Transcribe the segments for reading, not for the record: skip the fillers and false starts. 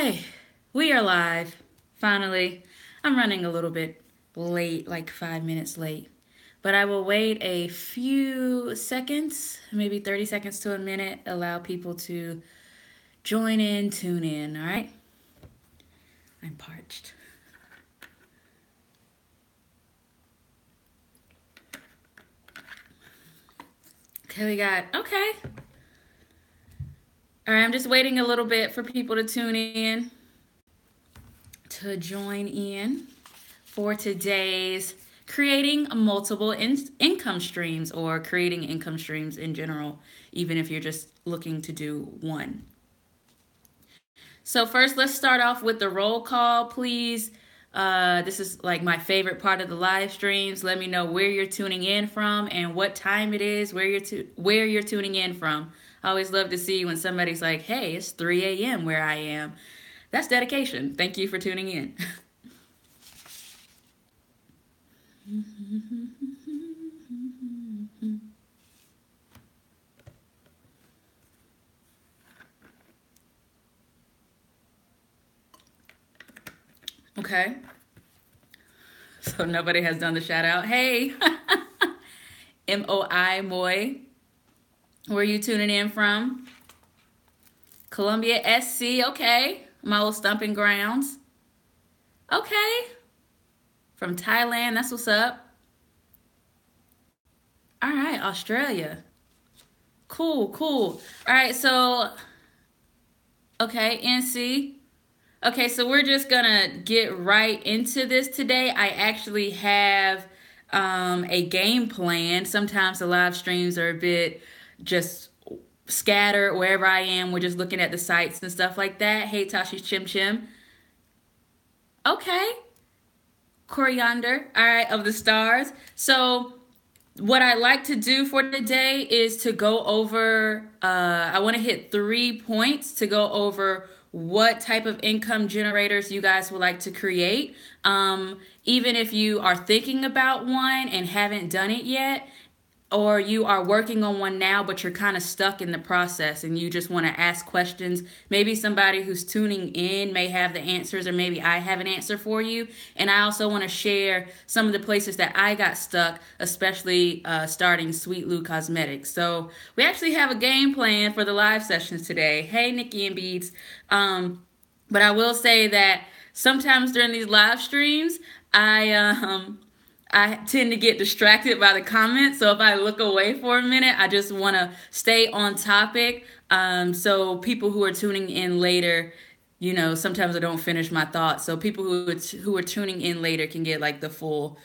Okay, we are live. Finally, I'm running a little bit late, like 5 minutes late, but I will wait a few seconds, maybe 30 seconds to a minute, allow people to join in, tune in, all right? I'm parched. Okay, okay. All right, I'm just waiting a little bit for people to tune in, to join in for today's creating multiple income streams, or creating income streams in general, even if you're just looking to do one. So first, let's start off with the roll call, please. This is like my favorite part of the live streams. Let me know where you're tuning in from and what time it is, where you're tuning in from. I always love to see when somebody's like, hey, it's 3 a.m. where I am. That's dedication. Thank you for tuning in. Okay. So nobody has done the shout out. Hey, MOI Moy, where are you tuning in from? Columbia SC, okay. My old stomping grounds. Okay. From Thailand, that's what's up. All right, Australia. Cool, cool. All right, so, okay, NC. Okay, so we're just gonna get right into this today. I actually have a game plan. Sometimes the live streams are a bit just scattered wherever I am. We're just looking at the sites and stuff like that. Hey, Tashi Chim Chim. Okay. Coriander. All right, of the stars. So what I like to do for today is to go over, I want to hit 3 points to go over what type of income generators you guys would like to create. Even if you are thinking about one and haven't done it yet, or you are working on one now, but you're kind of stuck in the process and you just want to ask questions. Maybe somebody who's tuning in may have the answers, or maybe I have an answer for you. And I also want to share some of the places that I got stuck, especially starting Sweet Lou Cosmetics. So we actually have a game plan for the live sessions today. Hey, Nikki and Beads. But I will say that sometimes during these live streams, I tend to get distracted by the comments. So if I look away for a minute, I just want to stay on topic. So people who are tuning in later, sometimes I don't finish my thoughts. So people who are tuning in later can get like the full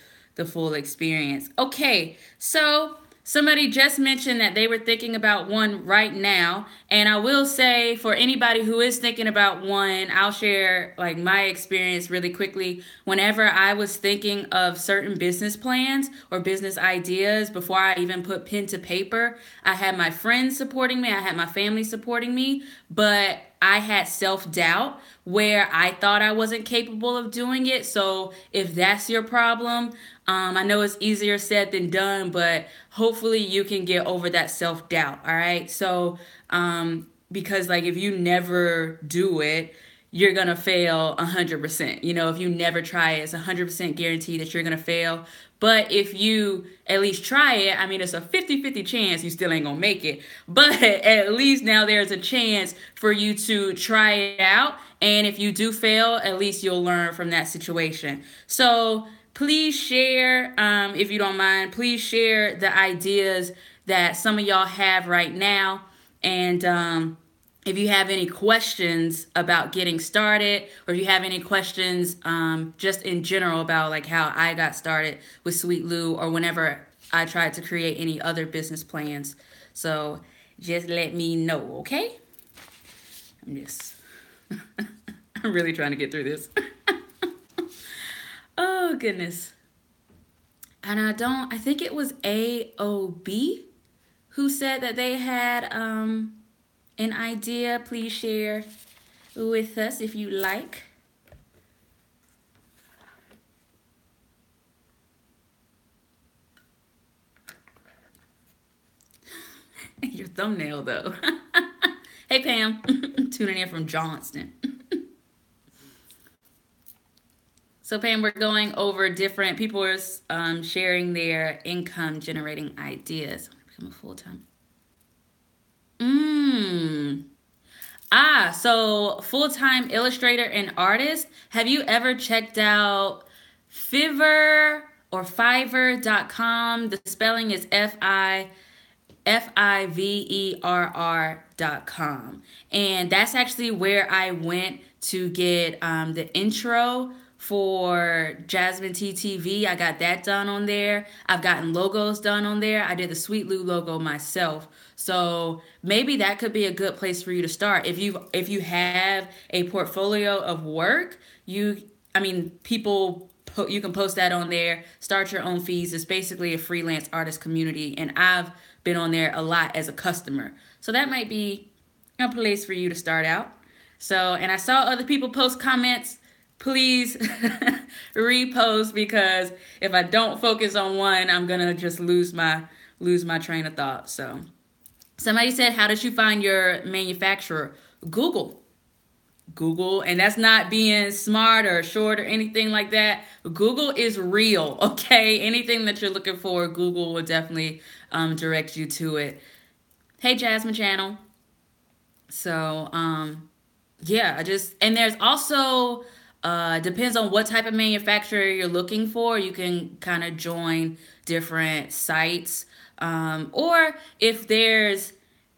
experience. Okay, so somebody just mentioned that they were thinking about one right now. And I will say, for anybody who is thinking about one, I'll share like my experience really quickly. Whenever I was thinking of certain business plans or business ideas, before I even put pen to paper, I had my friends supporting me, I had my family supporting me, but I had self-doubt where I thought I wasn't capable of doing it. So if that's your problem, I know it's easier said than done, but hopefully you can get over that self-doubt, all right? So, because like if you never do it, you're going to fail 100%. If you never try it, it's 100% guaranteed that you're going to fail. But if you at least try it, I mean, it's a 50-50 chance you still ain't going to make it. But at least now there's a chance for you to try it out. And if you do fail, at least you'll learn from that situation. So please share, if you don't mind, please share the ideas that some of y'all have right now. And if you have any questions about getting started, or if you have any questions just in general about like how I got started with Sweet Lou, or whenever I tried to create any other business plans. So just let me know, okay? I'm really trying to get through this. Oh, goodness. And I think it was AOB who said that they had an idea. Please share with us if you like. Your thumbnail, though. Hey, Pam. Tuning in from Johnston. So Pam, we're going over different people are sharing their income generating ideas. Become a full time. Mm. So full-time illustrator and artist. Have you ever checked out Fiverr or Fiverr.com? The spelling is Fiverr.com. And that's actually where I went to get the intro for Jasmine TTV. I got that done on there. I've gotten logos done on there. I did the Sweet Lou logo myself. So maybe that could be a good place for you to start. If you have a portfolio of work, people you can post that on there, start your own fees. It's basically a freelance artist community, and I've been on there a lot as a customer. So that might be a place for you to start out. So, and I saw other people post comments. Please repost, because if I don't focus on one, I'm gonna just lose my train of thought. So somebody said, how did you find your manufacturer? Google, and that's not being smart or short or anything like that. Google is real, okay? Anything that you're looking for, Google will definitely direct you to it. Hey, Jasmine channel. So, yeah, and there's also, depends on what type of manufacturer you're looking for. You can kind of join different sites. Or if there's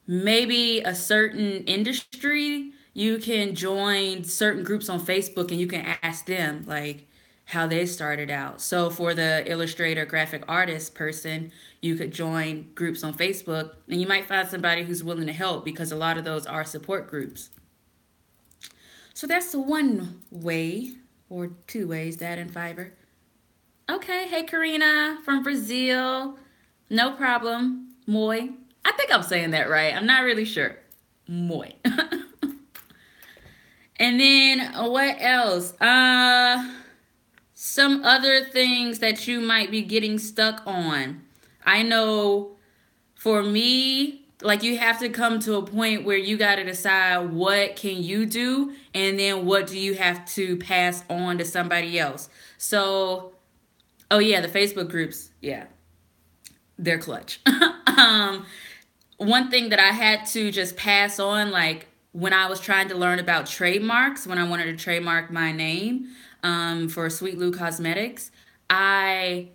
maybe a certain industry, you can join certain groups on Facebook and you can ask them like how they started out. So for the illustrator, graphic artist person, you could join groups on Facebook and you might find somebody who's willing to help, because a lot of those are support groups. So that's one way, or two ways, that and Fiverr. Okay, hey Karina from Brazil. No problem. Moi. I think I'm saying that right. I'm not really sure. Moi. And then what else? Some other things that you might be getting stuck on. I know for me, like, you have to come to a point where you got to decide what can you do and then what do you have to pass on to somebody else. So, oh yeah, the Facebook groups, yeah, they're clutch. One thing that I had to just pass on, like when I was trying to learn about trademarks, when I wanted to trademark my name for Sweet Lou Cosmetics, I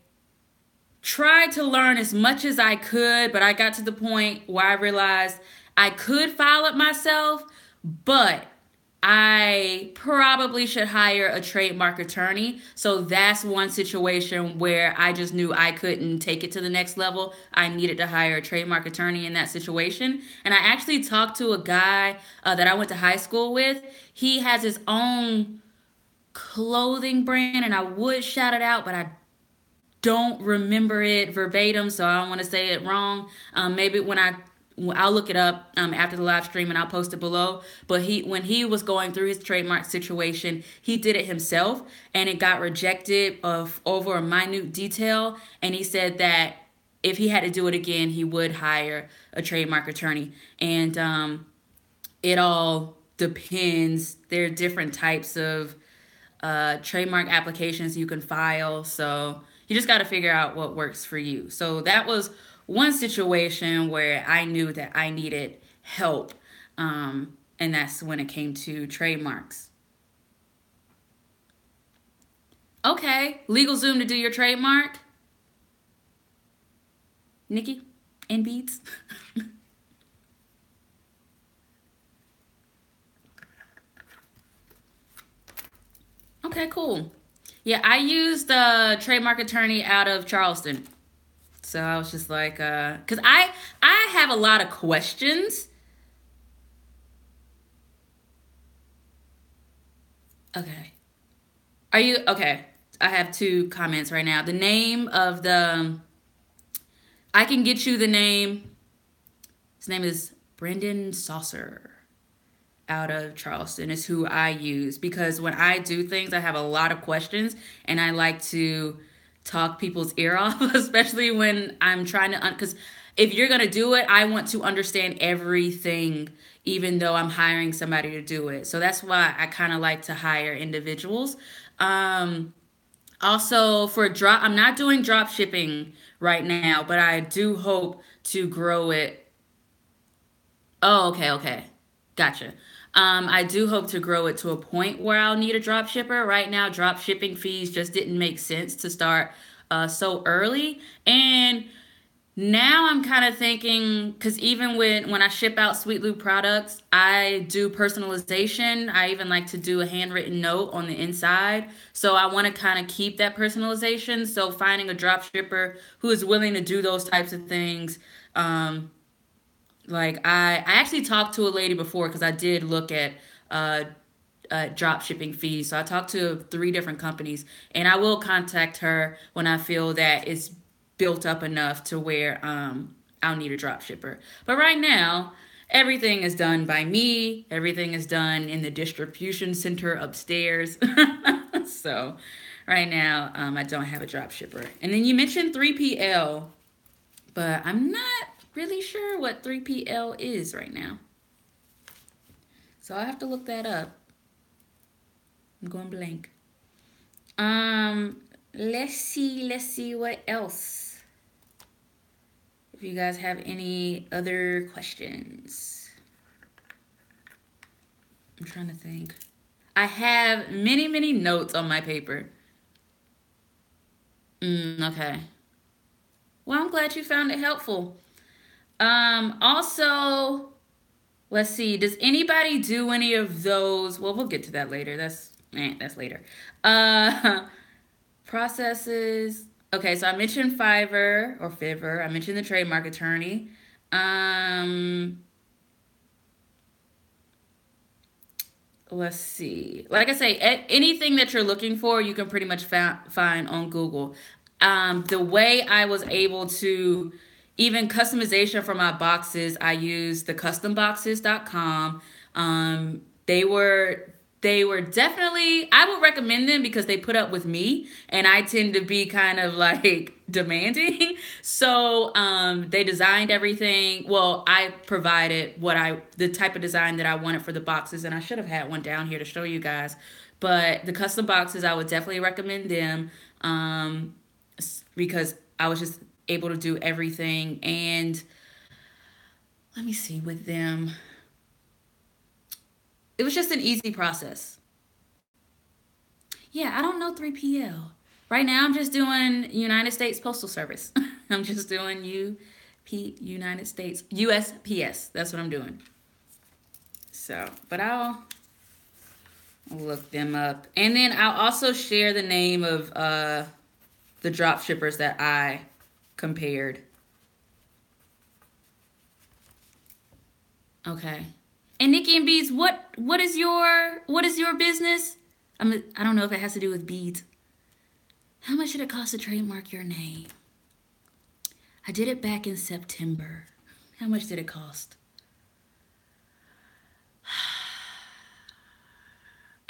tried to learn as much as I could, but I got to the point where I realized I could file it myself, but I probably should hire a trademark attorney. So that's one situation where I just knew I couldn't take it to the next level. I needed to hire a trademark attorney in that situation. And I actually talked to a guy that I went to high school with. He has his own clothing brand, and I would shout it out, but I don't remember it verbatim, so I don't want to say it wrong. Maybe I'll look it up after the live stream and I'll post it below. But when he was going through his trademark situation, he did it himself and it got rejected over a minute detail. And he said that if he had to do it again, he would hire a trademark attorney. And it all depends. There are different types of trademark applications you can file. So you just got to figure out what works for you. So that was one situation where I knew that I needed help. And that's when it came to trademarks. Okay, LegalZoom to do your trademark. Nikki and Beads. Okay, cool. Yeah, I used a trademark attorney out of Charleston. So I was just like, because I have a lot of questions. Okay. Okay, I have two comments right now. The name of I can get you the name. His name is Brendan Saucer out of Charleston is who I use, because when I do things, I have a lot of questions and I like to talk people's ear off, especially when I'm trying to, because if you're going to do it, I want to understand everything, even though I'm hiring somebody to do it. So that's why I kind of like to hire individuals. Also for drop, I'm not doing drop shipping right now, but I do hope to grow it. Oh, okay, okay. Gotcha. I do hope to grow it to a point where I'll need a drop shipper. Right now, drop shipping fees just didn't make sense to start so early. And now I'm kind of thinking, because even when I ship out Sweet Loop products, I do personalization. I even like to do a handwritten note on the inside. So I want to kind of keep that personalization. So finding a drop shipper who is willing to do those types of things. Like I actually talked to a lady before because I did look at uh, drop shipping fees. So I talked to 3 different companies, and I will contact her when I feel that it's built up enough to where I'll need a drop shipper. But right now, everything is done by me. Everything is done in the distribution center upstairs. So right now, I don't have a drop shipper. And then you mentioned 3PL, but I'm not really sure what 3PL is right now. So I have to look that up. I'm going blank. Let's see what else. If you guys have any other questions. I'm trying to think. I have many notes on my paper. Okay. Well, I'm glad you found it helpful. Also, let's see. Does anybody do any of those? Well, we'll get to that later. That's later. Processes. Okay, so I mentioned Fiverr or Fiverr. I mentioned the trademark attorney. Let's see. Like I say, anything that you're looking for, you can pretty much find on Google. The way I was able to, even customization for my boxes, I used the customboxes.com. They were definitely, I would recommend them because they put up with me, and I tend to be kind of like demanding. So they designed everything. Well, I provided the type of design that I wanted for the boxes, and I should have had one down here to show you guys. But the custom boxes, I would definitely recommend them because I was just able to do everything. And let me see, with them, it was just an easy process. Yeah, I don't know 3PL. Right now, I'm just doing United States Postal Service. I'm just doing United States, USPS. That's what I'm doing. So, but I'll look them up. And then I'll also share the name of the drop shippers that I compared. Okay. And Nikki and Beads, what is your business? I don't know if it has to do with beads. How much did it cost to trademark your name? I did it back in September. How much did it cost?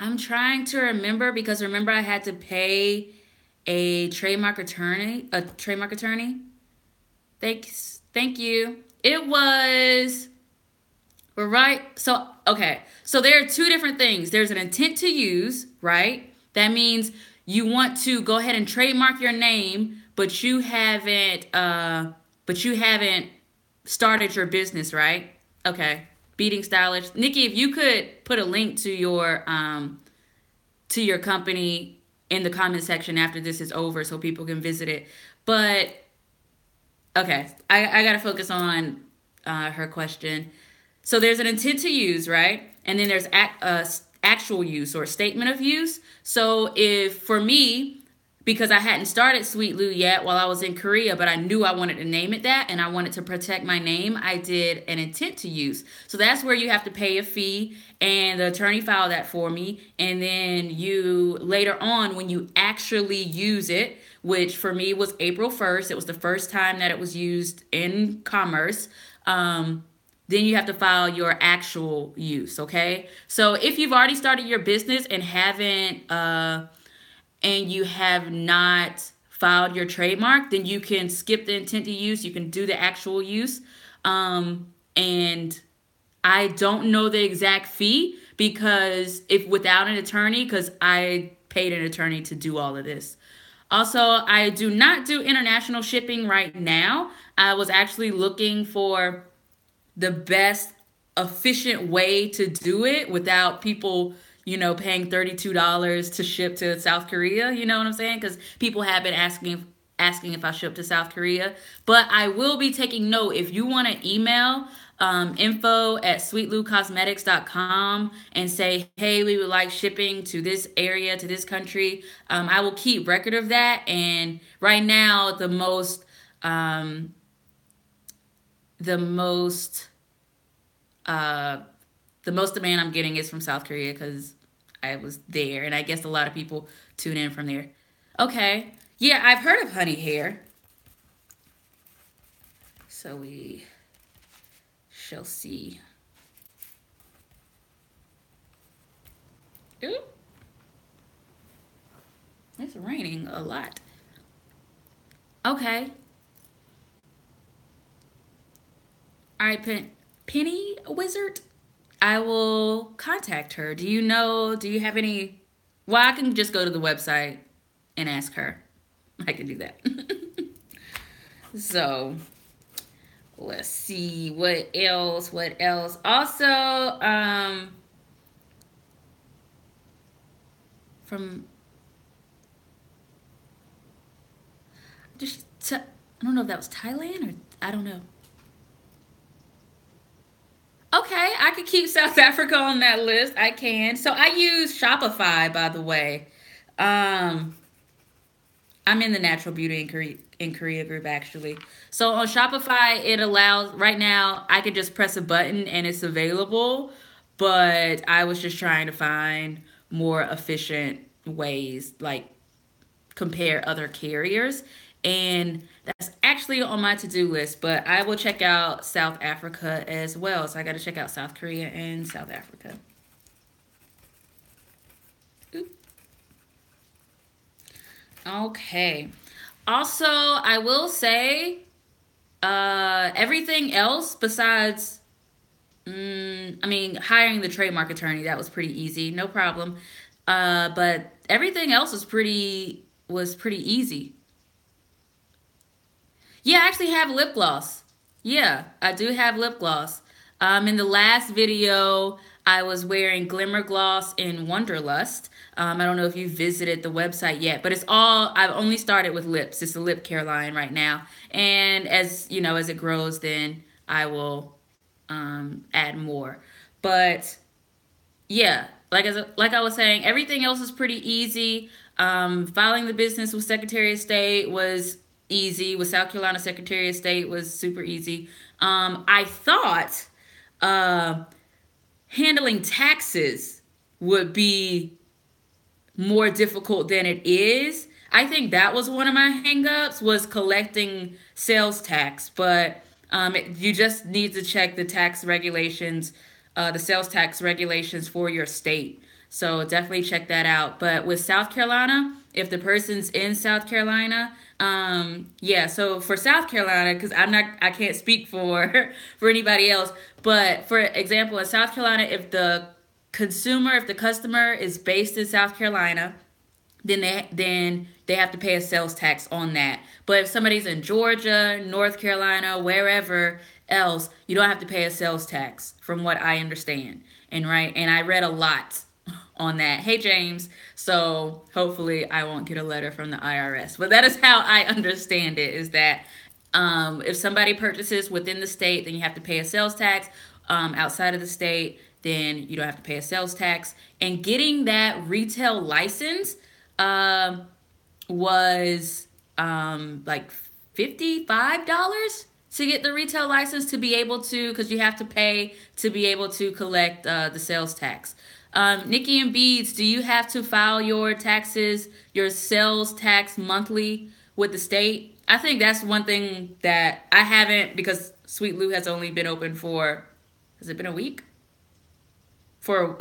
I'm trying to remember because remember I had to pay a trademark attorney. Thank you. It was right. So, okay. So there are 2 different things. There's an intent to use, right? That means you want to go ahead and trademark your name, but you haven't started your business, right? Okay. Beading Stylish. Nikki, if you could put a link to your company in the comment section after this is over so people can visit it. But okay, I got to focus on her question. So there's an intent to use, right? And then there's actual use or statement of use. So if for me, because I hadn't started Sweet Lou yet while I was in Korea, but I knew I wanted to name it that and I wanted to protect my name, I did an intent to use. So that's where you have to pay a fee, and the attorney filed that for me. And then you later on, when you actually use it, which for me was April 1st, it was the first time that it was used in commerce. Then you have to file your actual use, okay? So if you've already started your business and you have not filed your trademark, then you can skip the intent to use. You can do the actual use. And I don't know the exact fee because if without an attorney, because I paid an attorney to do all of this. Also, I do not do international shipping right now. I was actually looking for the best efficient way to do it without people, paying $32 to ship to South Korea. You know what I'm saying? Because people have been asking if I ship to South Korea. But I will be taking note. If you want to email info@sweetloocosmetics.com and say, hey, we would like shipping to this area, to this country, I will keep record of that. And right now, the most uh, the most demand I'm getting is from South Korea because I was there, and I guess a lot of people tune in from there. Okay, yeah, I've heard of honey hair, so we shall see. Ooh, it's raining a lot. Okay, all right, Penny Wizard. I will contact her. Do you know? Do you have any? Well, I can just go to the website and ask her. I can do that. So let's see what else. What else? Also, from I don't know if that was Thailand or I don't know. Okay, I could keep South Africa on that list. I can. So I use Shopify, by the way. Um, I'm in the natural beauty in Korea group actually. So on Shopify, it allows right now I can just press a button and it's available. But I was just trying to find more efficient ways, like compare other carriers. And that's actually on my to-do list, but I will check out South Africa as well. So I got to check out South Korea and South Africa. Oop. Okay. Also, I will say everything else besides, I mean, hiring the trademark attorney, that was pretty easy, no problem. But everything else was pretty easy. Yeah, I actually have lip gloss. Yeah, I do have lip gloss. In the last video, I was wearing Glimmer Gloss in Wonderlust. I don't know if you visited the website yet, but I've only started with lips. It's a lip care line right now. And as it grows, then I will add more. But yeah, like I was saying, everything else is pretty easy. Filing the business with Secretary of State was easy. With South Carolina Secretary of State was super easy. I thought uh, handling taxes would be more difficult than it is. I think that was one of my hangups was collecting sales tax, but you just need to check the tax regulations, the sales tax regulations for your state. So definitely check that out. But with South Carolina, if the person's in South Carolina, yeah. So for South Carolina, because I can't speak for for anybody else. But for example, in South Carolina, if the customer is based in South Carolina, then they have to pay a sales tax on that. But if somebody's in Georgia, North Carolina, wherever else, you don't have to pay a sales tax, from what I understand. And I read a lot on that. Hey James, so hopefully I won't get a letter from the IRS. But that is how I understand it: is that if somebody purchases within the state, then you have to pay a sales tax. Outside of the state, then you don't have to pay a sales tax. And getting that retail license um, was like $55 to get the retail license to be able to, because you have to pay to be able to collect the sales tax. Nikki and Beads, do you have to file your taxes, your sales tax monthly with the state? I think that's one thing that I haven't, because Sweet Lou has only been open for, has it been a week? For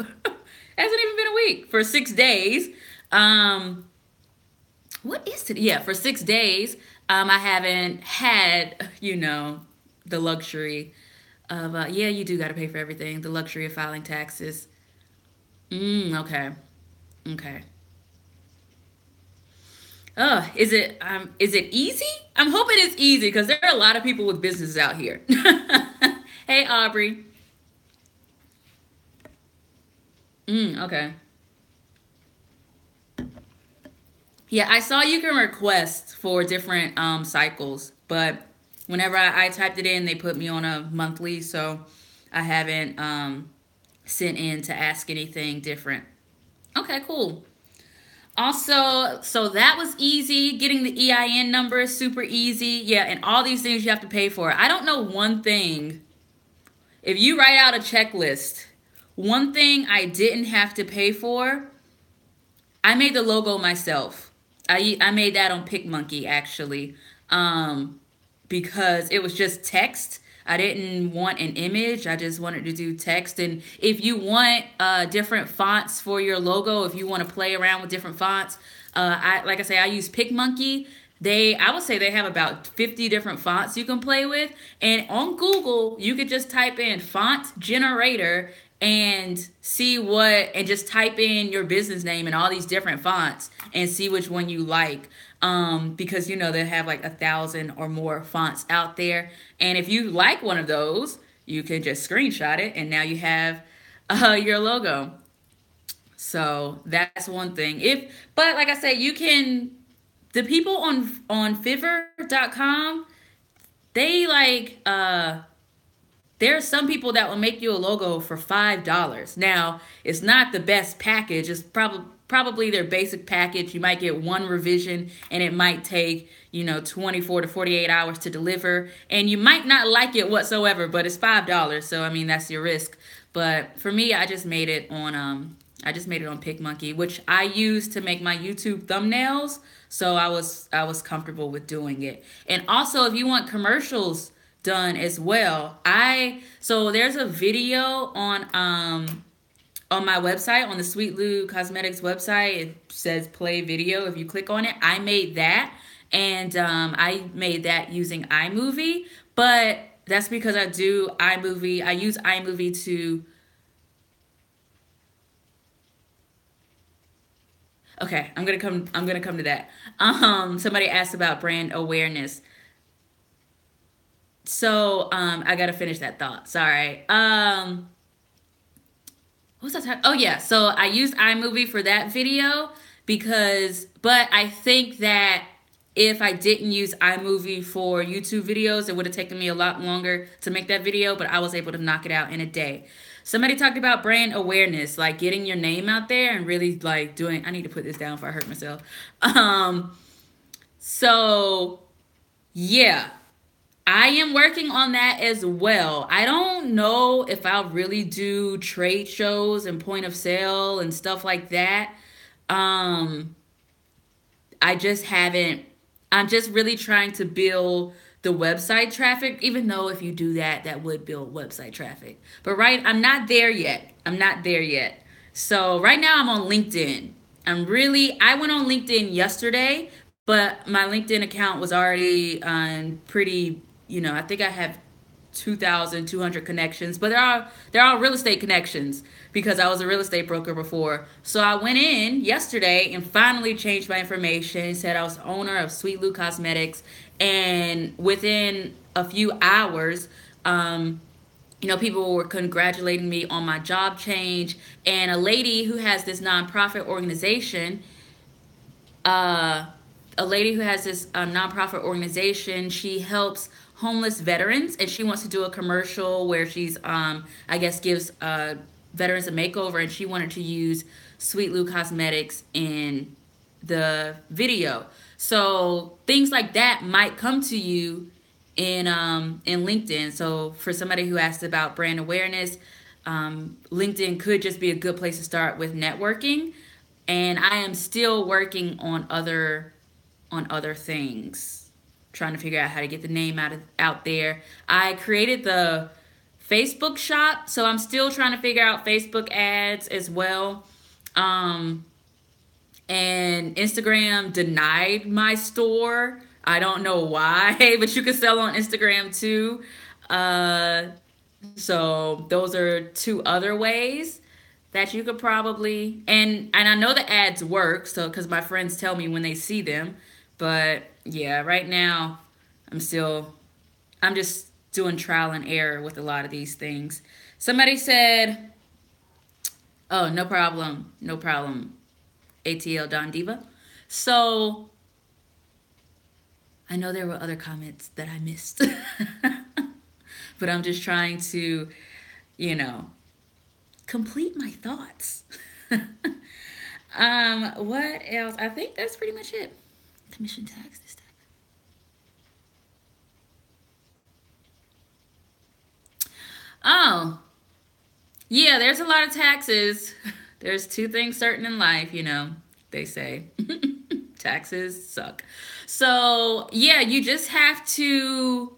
hasn't even been a week, for 6 days. What is today? Yeah, for 6 days. I haven't had, the luxury of yeah, you do got to pay for everything. The luxury of filing taxes. Okay. Okay. Is it easy? I'm hoping it's easy because there are a lot of people with businesses out here. Hey Aubrey. Okay. Yeah, I saw you can request for different cycles, but whenever I typed it in, they put me on a monthly, so I haven't sent in to ask anything different. Okay, cool. Also, so that was easy. Getting the EIN number is super easy. Yeah, and all these things you have to pay for. I don't know one thing. If you write out a checklist, one thing I didn't have to pay for, I made the logo myself. I made that on PicMonkey actually, because it was just text. I didn't want an image. I just wanted to do text. And if you want different fonts for your logo, if you want to play around with different fonts, like I say, I use PicMonkey. I would say they have about 50 different fonts you can play with. And on Google, you could just type in font generator and and just type in your business name and all these different fonts and see which one you like. Because they have like 1,000 or more fonts out there. And if you like one of those, you can just screenshot it and now you have your logo. So that's one thing. But like I said, the people on Fiverr.com, they there are some people that will make you a logo for $5. Now, it's not the best package. It's probably their basic package. You might get one revision and it might take, 24 to 48 hours to deliver. And you might not like it whatsoever, but it's $5. So, I mean, that's your risk. But for me, I just made it on PicMonkey, which I use to make my YouTube thumbnails. So I was comfortable with doing it. And also, if you want commercials done as well, so there's a video on my website, on the Sweet Lou Cosmetics website. It says play video. If you click on it, I made that, and I made that using iMovie. But that's because I do iMovie. I use iMovie to. Okay, I'm gonna come to that. Somebody asked about brand awareness. So, I gotta finish that thought. Sorry. What was I talking? Oh yeah. So I used iMovie for that video but I think that if I didn't use iMovie for YouTube videos, it would have taken me a lot longer to make that video, but I was able to knock it out in a day. Somebody talked about brand awareness, like getting your name out there and really I need to put this down before I hurt myself. So yeah. I am working on that as well. I don't know if I'll really do trade shows and point of sale and stuff like that. I just haven't. I'm just really trying to build the website traffic, even though if you do that, that would build website traffic. But I'm not there yet. So right now I'm on LinkedIn. I went on LinkedIn yesterday, but my LinkedIn account was already pretty. I think I have 2,200 connections, but they're all real estate connections because I was a real estate broker before. So I went in yesterday and finally changed my information, said I was the owner of Sweet Lou Cosmetics, and within a few hours, people were congratulating me on my job change, and a lady who has this nonprofit organization, she helps homeless veterans, and she wants to do a commercial where she's gives veterans a makeover, and she wanted to use Sweet Lou Cosmetics in the video. So things like that might come to you in LinkedIn. So for somebody who asked about brand awareness, LinkedIn could just be a good place to start with networking. And I am still working on other things, trying to figure out how to get the name out there. I created the Facebook shop, so I'm still trying to figure out Facebook ads as well. And Instagram denied my store. I don't know why, but you can sell on Instagram too. So those are two other ways. that you could probably, and I know the ads work, so because my friends tell me when they see them, but yeah, right now I'm still I'm just doing trial and error with a lot of these things. Somebody said, "Oh, no problem, no problem." ATL Don Diva. So I know there were other comments that I missed, but I'm just trying to, you know, complete my thoughts. What else? I think that's pretty much it. Commission tax, this tax. Oh, yeah, there's a lot of taxes. There's two things certain in life, they say. Taxes suck. So, yeah, you just have to,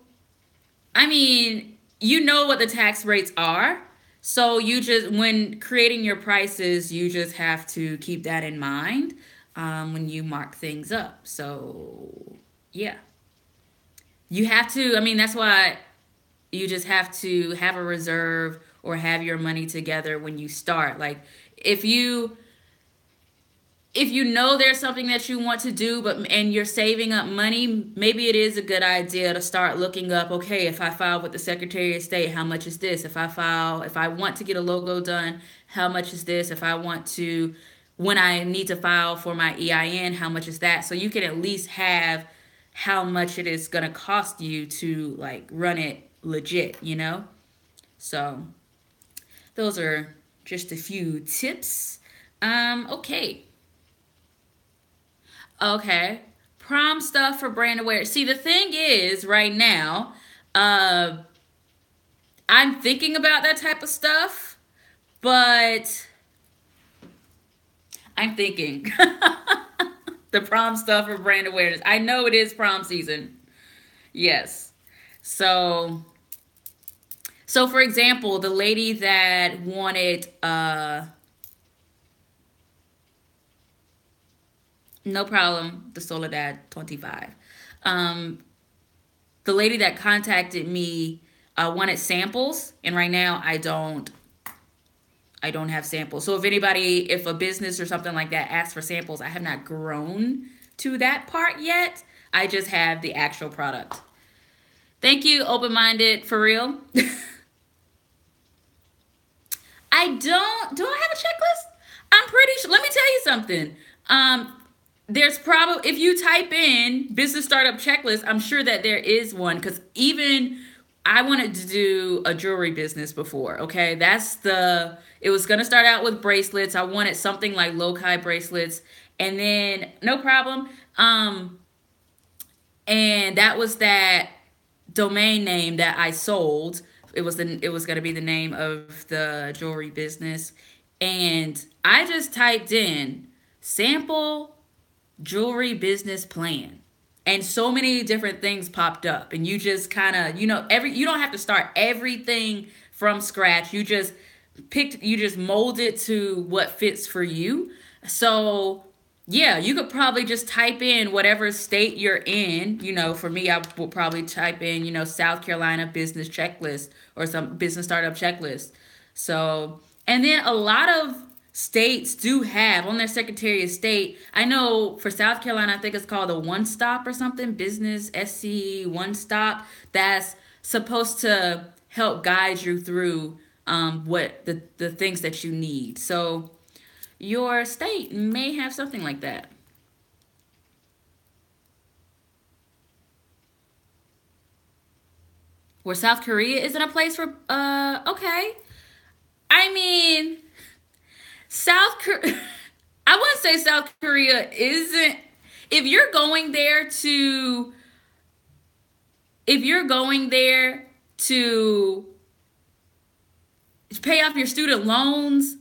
I mean, you know what the tax rates are. So you just, when creating your prices, you just have to keep that in mind when you mark things up. So, yeah. You have to, I mean, that's why you just have to have a reserve or have your money together when you start. Like, if you know there's something that you want to do and you're saving up money, maybe it is a good idea to start looking up, okay, if I file with the Secretary of State, how much is this? If I want to get a logo done, how much is this? If I want to, when I need to file for my EIN, how much is that? So you can at least have how much it is going to cost you to like run it legit. So those are just a few tips. Okay. Okay. Prom stuff for brand awareness. See, the thing is, right now, I'm thinking about that type of stuff, but I'm thinking the prom stuff for brand awareness. I know it is prom season. Yes. So for example, the lady that wanted, no problem, the Soledad 25. The lady that contacted me wanted samples, and right now I don't have samples. So if a business or something like that asks for samples, I have not grown to that part yet. I just have the actual product. Thank you, open-minded, for real. Do I have a checklist? I'm pretty sure, let me tell you something. There's probably, if you type in business startup checklist, I'm sure that there is one, because even I wanted to do a jewelry business before, okay? It was going to start out with bracelets. I wanted something like low-kai bracelets, and then, no problem. And that was that domain name that I sold. It was going to be the name of the jewelry business. And I just typed in sample jewelry business plan, and so many different things popped up, and you just kind of, you don't have to start everything from scratch. You just mold it to what fits for you. So yeah, you could probably just type in whatever state you're in. For me, I will probably type in, South Carolina business checklist or some business startup checklist. So, and then a lot of states do have on their Secretary of State. I know for South Carolina, I think it's called a One Stop or something, Business SC One Stop. That's supposed to help guide you through what the things that you need. So your state may have something like that. Where South Korea isn't a place for, okay. I mean, South Korea, I wouldn't say South Korea isn't, if you're going there to pay off your student loans,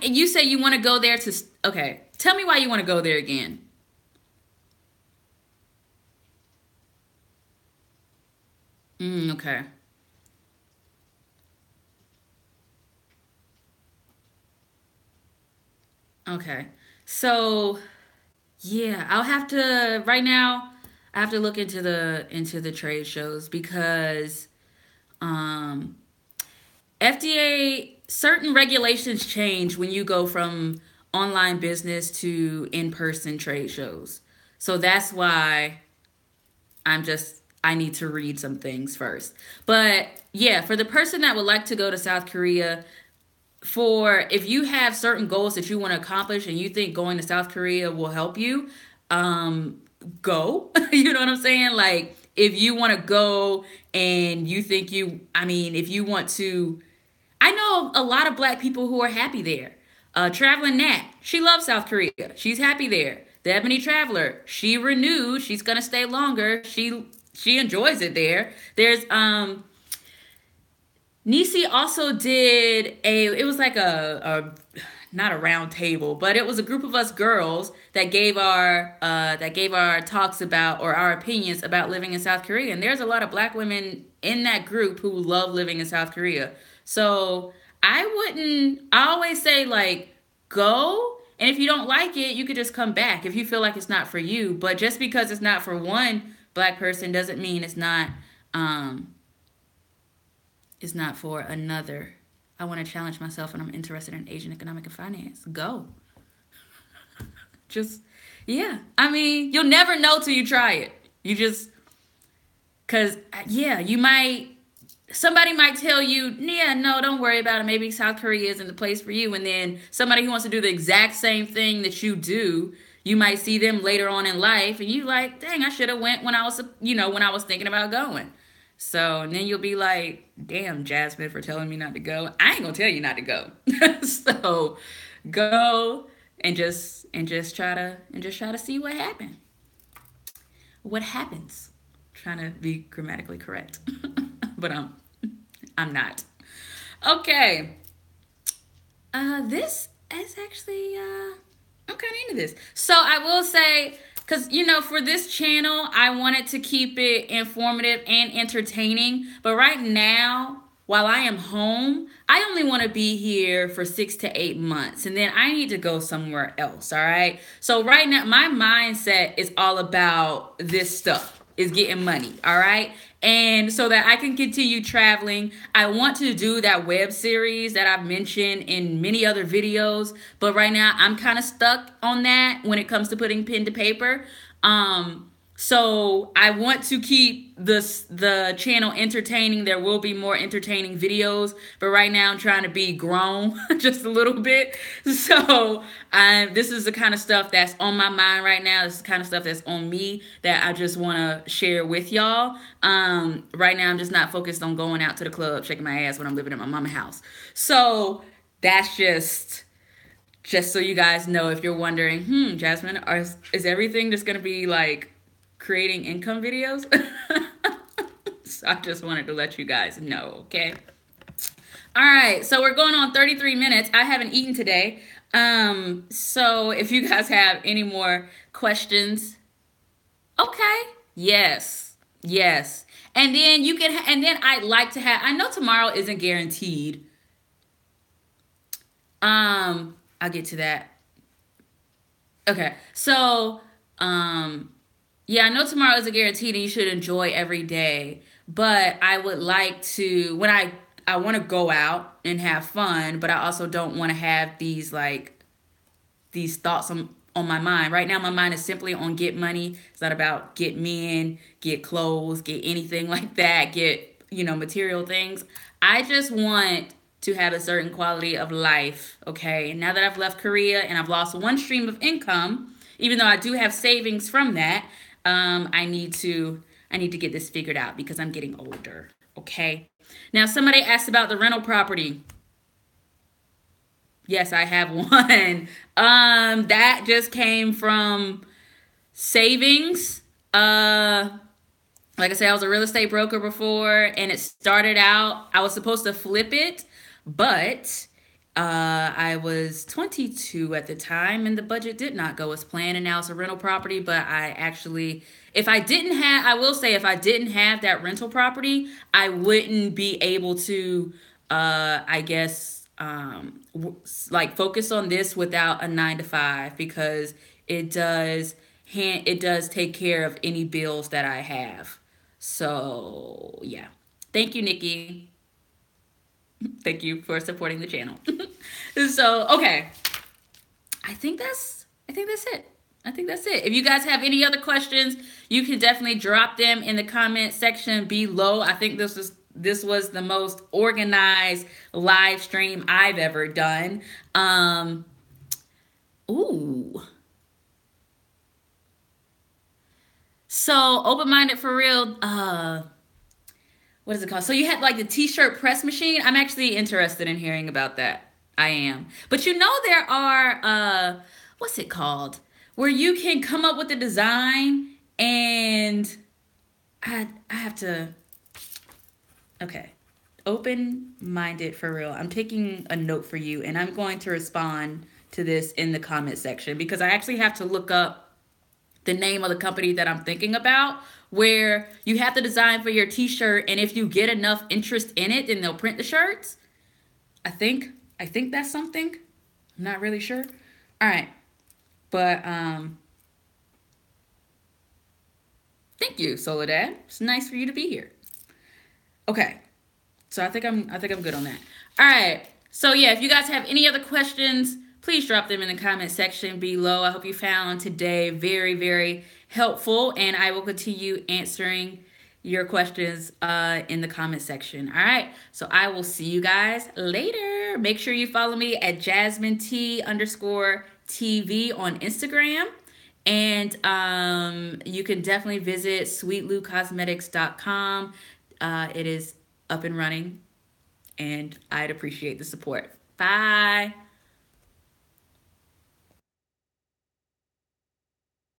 you say you want to go there to, okay, tell me why you want to go there again. Okay. Okay. So, yeah, right now, I have to look into the trade shows, because FDA, certain regulations change when you go from online business to in-person trade shows. So that's why I need to read some things first. But yeah, for the person that would like to go to South Korea, if you have certain goals that you want to accomplish and you think going to South Korea will help you, go. You know what I'm saying? Like, if you want to go and you think if you want to, I know a lot of black people who are happy there. Traveling Nat, she loves South Korea. She's happy there. The Ebony Traveler, she renewed. She's gonna stay longer. She enjoys it there. There's Nisi also did it was like a not a round table, but it was a group of us girls that gave our talks about, or our opinions about, living in South Korea. And there's a lot of black women in that group who love living in South Korea. So I always say, like, go. And if you don't like it, you could just come back if you feel like it's not for you. But just because it's not for one black person doesn't mean it's not for another. I want to challenge myself and I'm interested in Asian economic and finance. Go. Just, yeah. I mean, you'll never know till you try it. You just, because, yeah, somebody might tell you, yeah, no, don't worry about it. Maybe South Korea isn't the place for you. And then somebody who wants to do the exact same thing that you do, you might see them later on in life and you like, dang, I should have went when I was thinking about going. So and then you'll be like, damn, Jasmine, for telling me not to go. I ain't gonna tell you not to go. So go and just try to see what happens. What happens? Trying to be grammatically correct. But I'm not. Okay. This is actually I'm kind of into this. So I will say, because, for this channel, I wanted to keep it informative and entertaining. But right now, while I am home, I only want to be here for 6 to 8 months. And then I need to go somewhere else, all right? So right now, my mindset is all about this stuff, is getting money, all right? And so that I can continue traveling, I want to do that web series that I've mentioned in many other videos. But right now, I'm kind of stuck on that when it comes to putting pen to paper. So I want to keep the channel entertaining. There will be more entertaining videos, but right now I'm trying to be grown just a little bit. So this is the kind of stuff that's on my mind right now. This is the kind of stuff that's on me that I just want to share with y'all. Right now I'm just not focused on going out to the club, shaking my ass when I'm living in my mama's house. So that's just so you guys know, if you're wondering, Jasmine, is everything just going to be like creating income videos? So I just wanted to let you guys know, okay? All right, so we're going on 33 minutes. I haven't eaten today. So if you guys have any more questions, okay, yes. And then I'd like to have, I know tomorrow isn't guaranteed. I'll get to that. Okay, so, yeah, I know tomorrow isn't guaranteed and you should enjoy every day. But I would like to, when I want to go out and have fun, but I also don't want to have these thoughts on my mind. Right now, my mind is simply on get money. It's not about get men, get clothes, get anything like that, get, material things. I just want to have a certain quality of life, okay? Now that I've left Korea and I've lost one stream of income, even though I do have savings from that, I need to get this figured out because I'm getting older, okay? Now, somebody asked about the rental property. Yes, I have one. That just came from savings. Like I said, I was a real estate broker before, and it started out, I was supposed to flip it, but I was 22 at the time, and the budget did not go as planned, and now it's a rental property. But I actually, if I didn't have that rental property, I wouldn't be able to, focus on this without a 9-to-5, because it does take care of any bills that I have. So yeah, thank you, Nikki. Thank you for supporting the channel. So, okay. I think that's it. I think that's it. If you guys have any other questions, you can definitely drop them in the comment section below. I think this was the most organized live stream I've ever done. Ooh. So, open-minded for real, what is it called? So you had like the t-shirt press machine. I'm actually interested in hearing about that. I am. But you know there are what's it called? Where you can come up with a design and I have to, okay. Open-minded for real. I'm taking a note for you and I'm going to respond to this in the comment section because I actually have to look up the name of the company that I'm thinking about, where you have the design for your t-shirt, and if you get enough interest in it, then they'll print the shirts. I think that's something. I'm not really sure. All right. But thank you, Soledad. It's nice for you to be here. Okay. So I think I'm good on that. All right. So yeah, if you guys have any other questions, please drop them in the comment section below. I hope you found today very, very helpful, and I will continue answering your questions in the comment section. All right, so I will see you guys later. Make sure you follow me at JasmineT_TV on Instagram, and you can definitely visit sweetloocosmetics.com. It is up and running, and I'd appreciate the support. Bye.